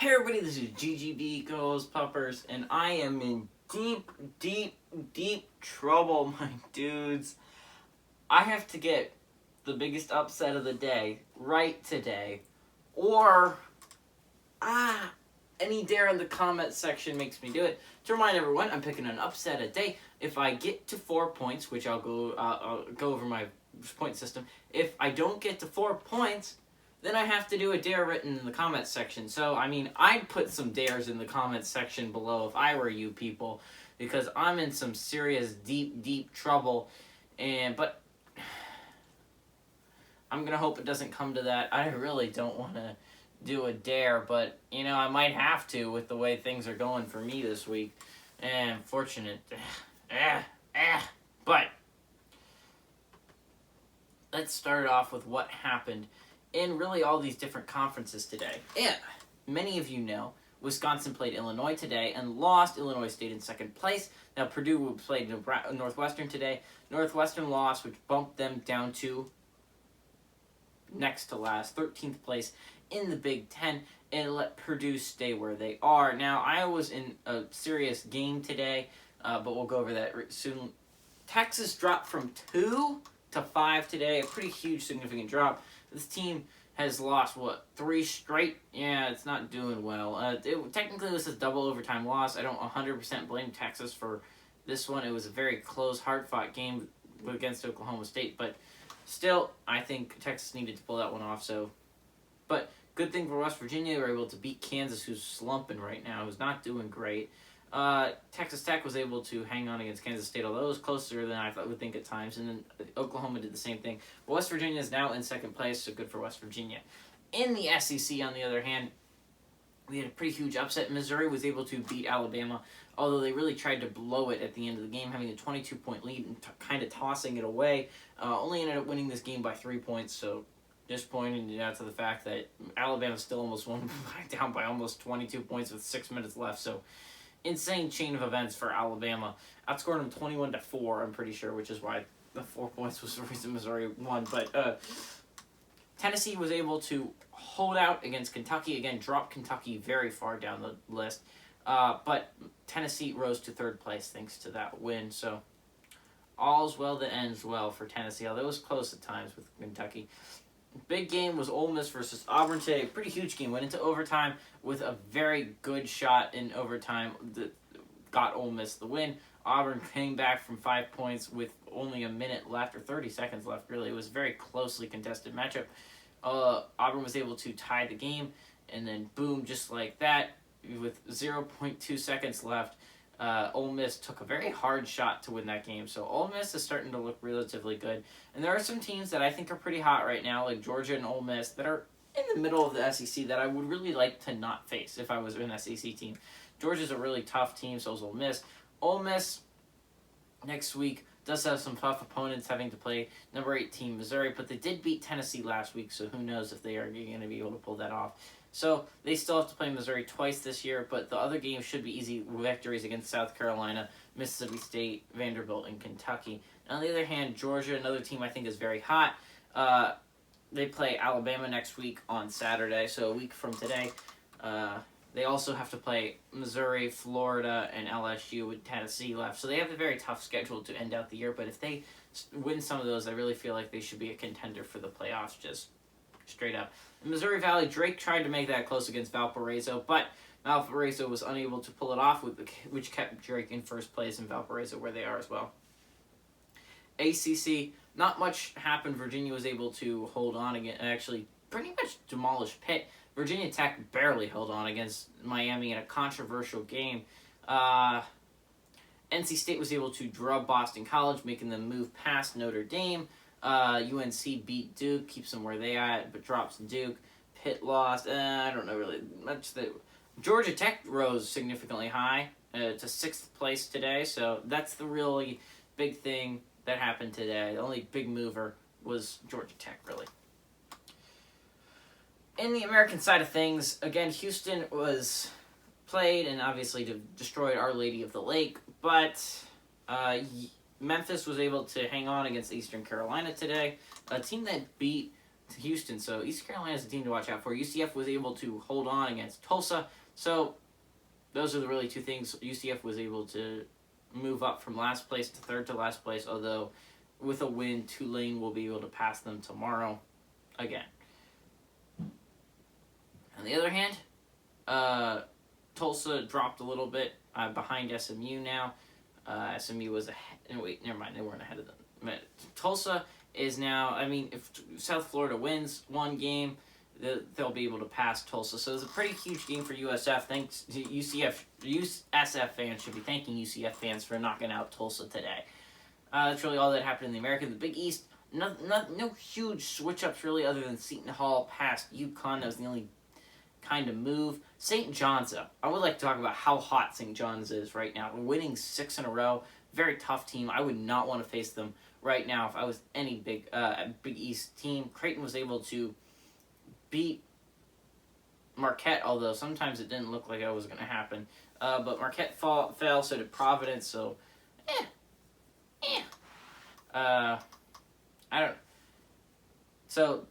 Hey everybody, this is GGB Goes Puppers, and I am in deep trouble, my dudes. I have to get the biggest upset of the day right today, or any dare in the comment section makes me do it. To remind everyone, I'm picking an upset a day. If I get to 4 points, which I'll go over my point system. If I don't get to 4 points, then I have to do a dare written in the comments section. So, I mean, I'd put some dares in the comments section below if I were you people, because I'm in some serious, deep trouble. But I'm going to hope it doesn't come to that. I really don't want to do a dare, but, you know, I might have to with the way things are going for me this week. And fortunate. But let's start off with what happened in really all these different conferences today. Yeah, many of you know, Wisconsin played Illinois today and lost. Illinois stayed in second place. Now Purdue played Northwestern today. Northwestern lost, which bumped them down to next to last, 13th place in the Big Ten, and let Purdue stay where they are. Now, I was in a serious game today, but we'll go over that soon. Texas dropped from 2 to 5 today, a pretty huge, significant drop. This team has lost, 3 straight? Yeah, it's not doing well. Technically, this is a double overtime loss. I don't 100% blame Texas for this one. It was a very close, hard-fought game against Oklahoma State, but still, I think Texas needed to pull that one off. But good thing for West Virginia, they were able to beat Kansas, who's slumping right now, who's not doing great. Texas Tech was able to hang on against Kansas State, although it was closer than I would think at times, and then Oklahoma did the same thing. But West Virginia is now in second place, so good for West Virginia. In the SEC, on the other hand, we had a pretty huge upset. Missouri was able to beat Alabama, although they really tried to blow it at the end of the game, having a 22-point lead and kind of tossing it away. Only ended up winning this game by 3 points, so just pointing out to the fact that Alabama still almost won down by almost 22 points with 6 minutes left, so insane chain of events for Alabama. Outscored them 21-4, I'm pretty sure, which is why the 4 points was the reason Missouri won. But Tennessee was able to hold out against Kentucky. Again, dropped Kentucky very far down the list. But Tennessee rose to third place thanks to that win. So all's well that ends well for Tennessee, although it was close at times with Kentucky. Big game was Ole Miss versus Auburn today. Pretty huge game. Went into overtime with a very good shot in overtime that got Ole Miss the win. Auburn came back from 5 points with only a minute left, or 30 seconds left, really. It was a very closely contested matchup. Auburn was able to tie the game, and then boom, just like that, with 0.2 seconds left, Ole Miss took a very hard shot to win that game. So Ole Miss is starting to look relatively good. And there are some teams that I think are pretty hot right now, like Georgia and Ole Miss, that are in the middle of the SEC that I would really like to not face if I was an SEC team. Georgia's a really tough team, so is Ole Miss. Ole Miss next week does have some tough opponents, having to play number 8 team Missouri, but they did beat Tennessee last week, so who knows if they are going to be able to pull that off. So they still have to play Missouri twice this year, but the other games should be easy victories against South Carolina, Mississippi State, Vanderbilt, and Kentucky. On the other hand, Georgia, another team I think is very hot. They play Alabama next week on Saturday, so a week from today. They also have to play Missouri, Florida, and LSU with Tennessee left. So they have a very tough schedule to end out the year, but if they win some of those, I really feel like they should be a contender for the playoffs, just straight up. In Missouri Valley, Drake tried to make that close against Valparaiso, but Valparaiso was unable to pull it off, which kept Drake in first place in Valparaiso, where they are as well. ACC, not much happened. Virginia was able to hold on again, and actually pretty much demolish Pitt. Virginia Tech barely held on against Miami in a controversial game. NC State was able to draw Boston College, making them move past Notre Dame. UNC beat Duke, keeps them where they at, but drops Duke. Pitt lost. I don't know really much. Georgia Tech rose significantly high to 6th place today, so that's the really big thing that happened today. The only big mover was Georgia Tech, really. In the American side of things, again, Houston was played and obviously destroyed Our Lady of the Lake, but Memphis was able to hang on against Eastern Carolina today, a team that beat Houston. So East Carolina is a team to watch out for. UCF was able to hold on against Tulsa. So those are the really two things. UCF was able to move up from last place to third to last place, although with a win, Tulane will be able to pass them tomorrow again. On the other hand, Tulsa dropped a little bit behind SMU now. SMU was ahead. No, wait, never mind. They weren't ahead of them. But Tulsa is now, I mean, if South Florida wins one game, they'll be able to pass Tulsa. So it's a pretty huge game for USF. Thanks to USF fans should be thanking UCF fans for knocking out Tulsa today. That's really all that happened in the American. The Big East, no huge switch-ups really other than Seton Hall past UConn. That was the only kind of move. St. John's, though. I would like to talk about how hot St. John's is right now. Winning 6 in a row. Very tough team. I would not want to face them right now if I was any Big East team. Creighton was able to beat Marquette, although sometimes it didn't look like it was going to happen. But Marquette fell, so did Providence, so I don't know. So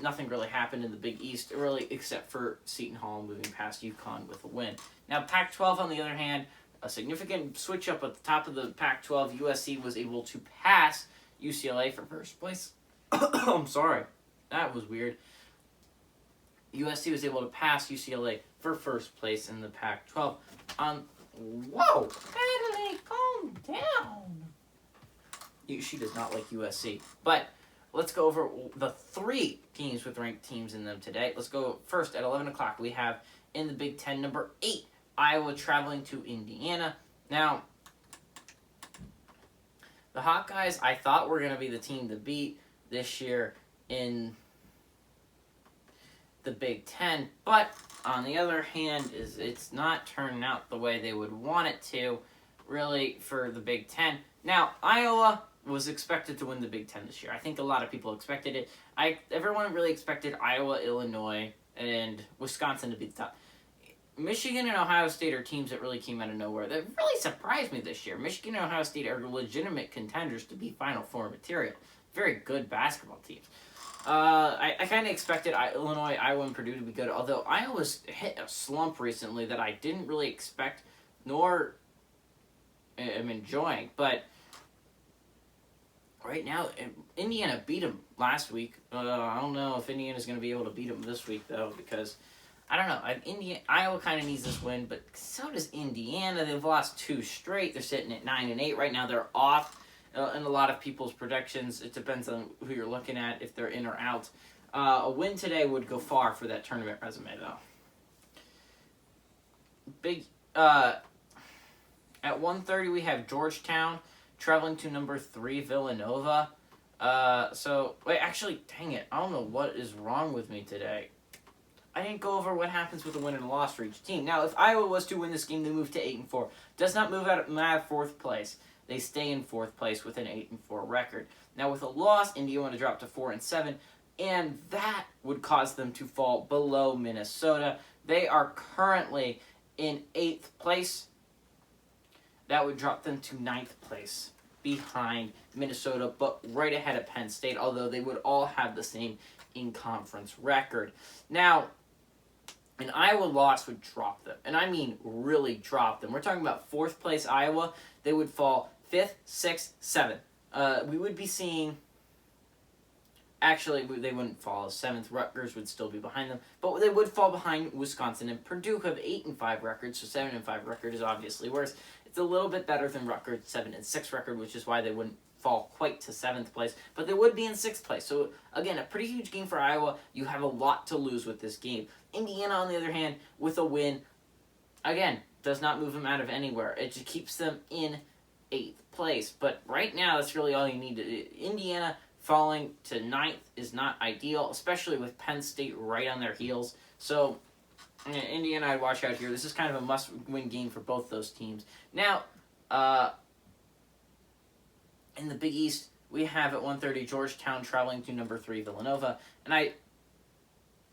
nothing really happened in the Big East, really, except for Seton Hall moving past UConn with a win. Now, Pac-12, on the other hand, a significant switch-up at the top of the Pac-12. USC was able to pass UCLA for first place. I'm sorry. That was weird. USC was able to pass UCLA for first place in the Pac-12. Whoa! Natalie, calm down. She does not like USC. But let's go over the 3 teams with ranked teams in them today. Let's go first at 11 o'clock. We have in the Big Ten, number 8, Iowa traveling to Indiana. Now, the Hawkeyes, I thought were going to be the team to beat this year in the Big Ten, but on the other hand, it's not turning out the way they would want it to, really, for the Big Ten. Now, Iowa was expected to win the Big Ten this year. I think a lot of people expected it. Everyone really expected Iowa, Illinois, and Wisconsin to be the top. Michigan and Ohio State are teams that really came out of nowhere. That really surprised me this year. Michigan and Ohio State are legitimate contenders to be Final Four material. Very good basketball teams. I kind of expected Illinois, Iowa, and Purdue to be good, although Iowa's hit a slump recently that I didn't really expect, nor am enjoying. But right now, Indiana beat them last week. I don't know if Indiana's going to be able to beat them this week, though, because I don't know. Iowa kind of needs this win, but so does Indiana. They've lost 2 straight. They're sitting at 9-8 right now. They're off in a lot of people's predictions. It depends on who you're looking at, if they're in or out. A win today would go far for that tournament resume, though. At 1:30, we have Georgetown traveling to number 3 Villanova. Actually, dang it. I don't know what is wrong with me today. I didn't go over what happens with a win and a loss for each team. Now, if Iowa was to win this game, they move to 8-4. Does not move out of 4th place. They stay in 4th place with an 8-4 record. Now, with a loss, Indiana would drop to 4-7, and that would cause them to fall below Minnesota. They are currently in 8th place. That would drop them to 9th place behind Minnesota, but right ahead of Penn State, although they would all have the same in-conference record. Now, an Iowa loss would drop them, and I mean really drop them. We're talking about 4th place Iowa. They would fall 5th, 6th, 7th. We would be seeing... Actually, they wouldn't fall 7th. Rutgers would still be behind them, but they would fall behind Wisconsin and Purdue, who have 8-5 records, so 7-5 record is obviously worse. It's a little bit better than Rutgers' 7-6 record, which is why they wouldn't fall quite to 7th place, but they would be in 6th place. So, again, a pretty huge game for Iowa. You have a lot to lose with this game. Indiana, on the other hand, with a win, again, does not move them out of anywhere. It just keeps them in 8th place. But right now, that's really all you need to do. Indiana falling to 9th is not ideal, especially with Penn State right on their heels. So, Indiana, I'd watch out here. This is kind of a must-win game for both those teams. Now, in the Big East, we have at 1:30 Georgetown traveling to number 3 Villanova. And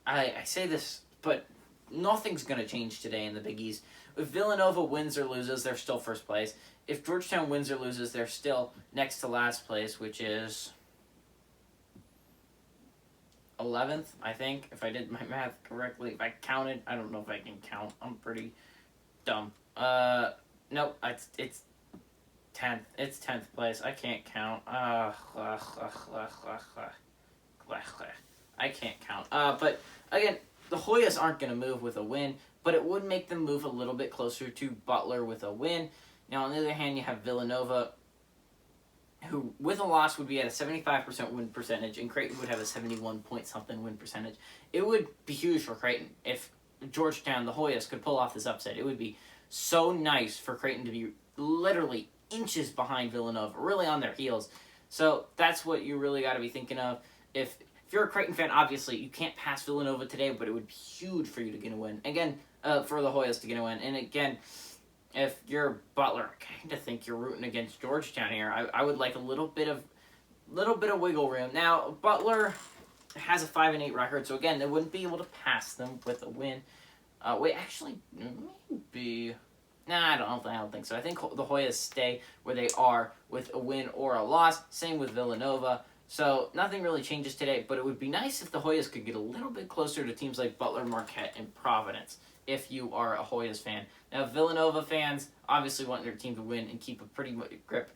I say this, but nothing's going to change today in the Big East. If Villanova wins or loses, they're still 1st place. If Georgetown wins or loses, they're still next to last place, which is 11th, I think, if I did my math correctly. If I counted, I don't know if I can count. I'm pretty dumb. Nope, it's 10th. It's 10th place. I can't count. I can't count. But again, the Hoyas aren't going to move with a win, but it would make them move a little bit closer to Butler with a win. Now, on the other hand, you have Villanova, who with a loss would be at a 75% win percentage, and Creighton would have a 71-point-something win percentage. It would be huge for Creighton if Georgetown, the Hoyas, could pull off this upset. It would be so nice for Creighton to be literally inches behind Villanova, really on their heels. So that's what you really got to be thinking of. If you're a Creighton fan, obviously you can't pass Villanova today, but it would be huge for you to get a win. Again, for the Hoyas to get a win. And again, if you're Butler, I kind of think you're rooting against Georgetown here. I would like a little bit of wiggle room. Now, Butler has a 5-8 record, so again, they wouldn't be able to pass them with a win. Wait, actually, maybe. Nah, I don't think so. I think the Hoyas stay where they are with a win or a loss. Same with Villanova. So nothing really changes today, but it would be nice if the Hoyas could get a little bit closer to teams like Butler, Marquette, and Providence if you are a Hoyas fan. Now, Villanova fans obviously want their team to win and keep a pretty grip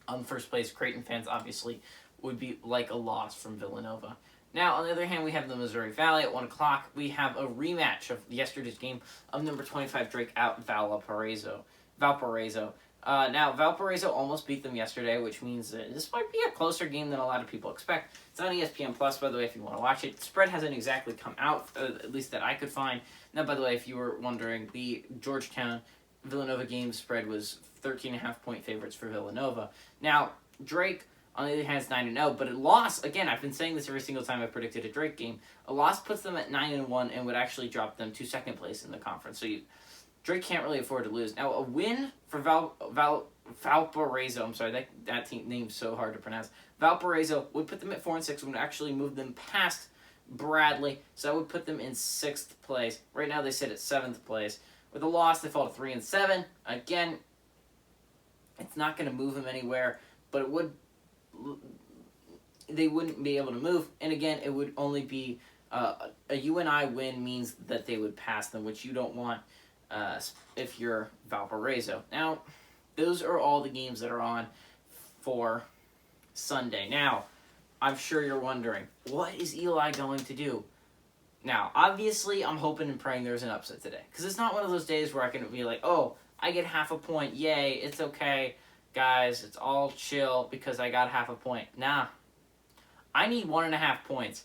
on first place. Creighton fans obviously would be like a loss from Villanova. Now, on the other hand, we have the Missouri Valley at 1 o'clock. We have a rematch of yesterday's game of number 25 Drake out Valparaiso. Now, Valparaiso almost beat them yesterday, which means that this might be a closer game than a lot of people expect. It's on ESPN+, by the way, if you want to watch it. The spread hasn't exactly come out, at least that I could find. Now, by the way, if you were wondering, the Georgetown-Villanova game spread was 13.5-point favorites for Villanova. Now, Drake, on the other hand, is 9-0, but a loss, again, I've been saying this every single time I've predicted a Drake game, a loss puts them at 9-1 and would actually drop them to second place in the conference. So Drake can't really afford to lose. Now, a win for Valparaiso, I'm sorry, that team name's so hard to pronounce. Valparaiso would put them at 4-6 and would actually move them past Bradley, so that would put them in 6th place. Right now, they sit at 7th place. With a loss, they fall to 3-7. Again, it's not going to move them anywhere, but they wouldn't be able to move. And again, it would only be a UNI win means that they would pass them, which you don't want if you're Valparaiso. Now, those are all the games that are on for Sunday. Now, I'm sure you're wondering, what is Eli going to do? Now, obviously, I'm hoping and praying there's an upset today. Because it's not one of those days where I can be like, oh, I get half a point. Yay, it's okay. Guys, it's all chill because I got half a point. Nah. I need 1.5 points.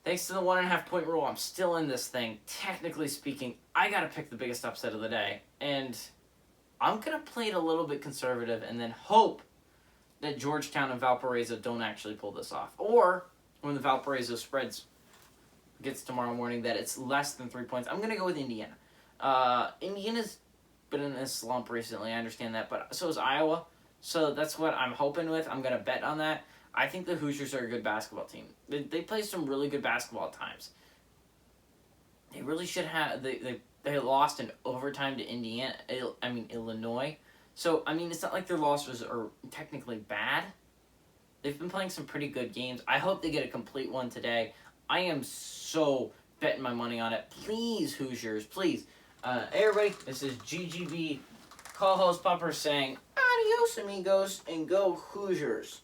Thanks to the 1.5 point rule, I'm still in this thing. Technically speaking, I got to pick the biggest upset of the day. And I'm going to play it a little bit conservative and then hope that Georgetown and Valparaiso don't actually pull this off. Or, when the Valparaiso spreads gets tomorrow morning, that it's less than 3 points. I'm going to go with Indiana. Indiana's been in a slump recently, I understand that, but so is Iowa. So that's what I'm hoping with. I'm going to bet on that. I think the Hoosiers are a good basketball team. They play some really good basketball at times. They really should have... They lost in overtime to Illinois. So, it's not like their losses are technically bad. They've been playing some pretty good games. I hope they get a complete one today. I am so betting my money on it. Please, Hoosiers, please. Hey, everybody, this is GGB co-host Pupper saying, adios, amigos, and go Hoosiers.